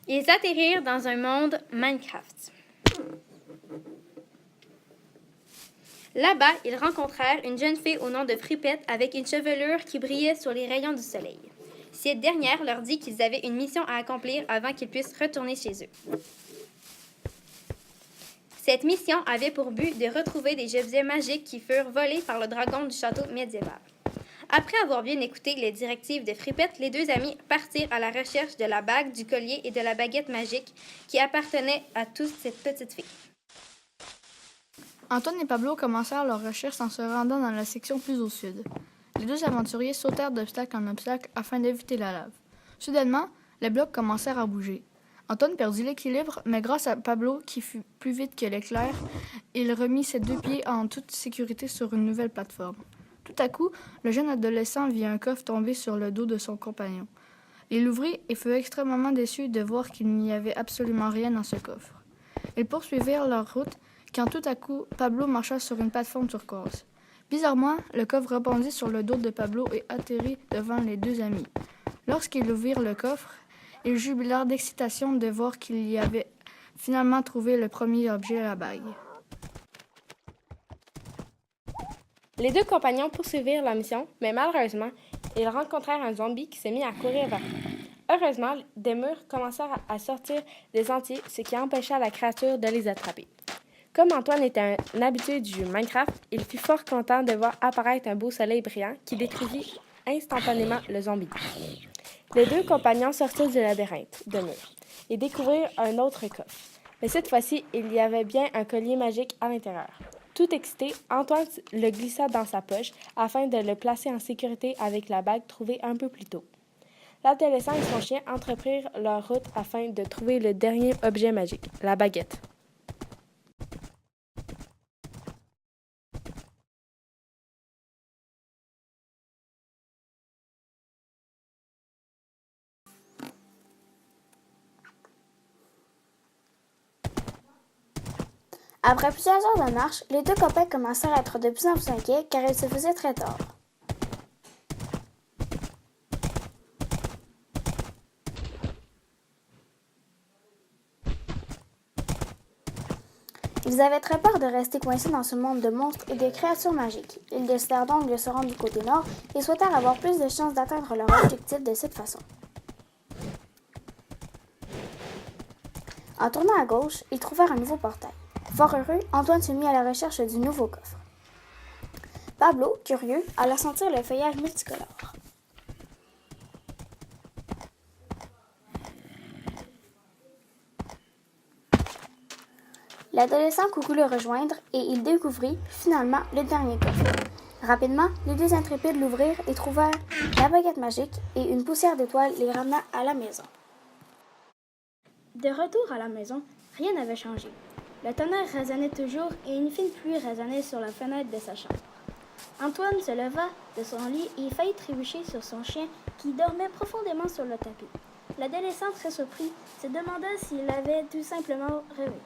Ils atterrirent dans un monde Minecraft. Là-bas, ils rencontrèrent une jeune fille au nom de Fripette avec une chevelure qui brillait sur les rayons du soleil. Cette dernière leur dit qu'ils avaient une mission à accomplir avant qu'ils puissent retourner chez eux. Cette mission avait pour but de retrouver des objets magiques qui furent volés par le dragon du château médiéval. Après avoir bien écouté les directives de Fripette, les deux amis partirent à la recherche de la bague, du collier et de la baguette magique qui appartenaient à toute cette petite fille. Antoine et Pablo commencèrent leur recherche en se rendant dans la section plus au sud. Les deux aventuriers sautèrent d'obstacle en obstacle afin d'éviter la lave. Soudainement, les blocs commencèrent à bouger. Antoine perdit l'équilibre, mais grâce à Pablo, qui fut plus vite que l'éclair, il remit ses deux pieds en toute sécurité sur une nouvelle plateforme. Tout à coup, le jeune adolescent vit un coffre tomber sur le dos de son compagnon. Il l'ouvrit et fut extrêmement déçu de voir qu'il n'y avait absolument rien dans ce coffre. Ils poursuivirent leur route quand tout à coup, Pablo marcha sur une plateforme turquoise. Bizarrement, le coffre rebondit sur le dos de Pablo et atterrit devant les deux amis. Lorsqu'ils ouvrirent le coffre, ils jubilèrent d'excitation de voir qu'ils y avaient finalement trouvé le premier objet, la bague. Les deux compagnons poursuivirent la mission, mais malheureusement, ils rencontrèrent un zombie qui s'est mis à courir vers eux. Heureusement, des murs commencèrent à sortir des sentiers, ce qui empêcha la créature de les attraper. Comme Antoine était un habitué du jeu Minecraft, il fut fort content de voir apparaître un beau soleil brillant qui détruisit instantanément le zombie. Les deux compagnons sortirent du labyrinthe de murs et découvrirent un autre coffre. Mais cette fois-ci, il y avait bien un collier magique à l'intérieur. Tout excité, Antoine le glissa dans sa poche afin de le placer en sécurité avec la bague trouvée un peu plus tôt. L'adolescent et son chien entreprirent leur route afin de trouver le dernier objet magique, la baguette. Après plusieurs heures de marche, les deux copains commencèrent à être de plus en plus inquiets car il se faisait très tard. Ils avaient très peur de rester coincés dans ce monde de monstres et de créatures magiques. Ils décidèrent donc de se rendre du côté nord et souhaitèrent avoir plus de chances d'atteindre leur objectif de cette façon. En tournant à gauche, ils trouvèrent un nouveau portail. Fort heureux, Antoine se mit à la recherche du nouveau coffre. Pablo, curieux, alla sentir le feuillage multicolore. L'adolescent courut le rejoindre et il découvrit finalement le dernier coffre. Rapidement, les deux intrépides l'ouvrirent et trouvèrent la baguette magique et une poussière d'étoiles les ramena à la maison. De retour à la maison, rien n'avait changé. Le tonnerre résonnait toujours et une fine pluie résonnait sur la fenêtre de sa chambre. Antoine se leva de son lit et faillit trébucher sur son chien qui dormait profondément sur le tapis. L'adolescent, très surpris, se demanda s'il avait tout simplement rêvé.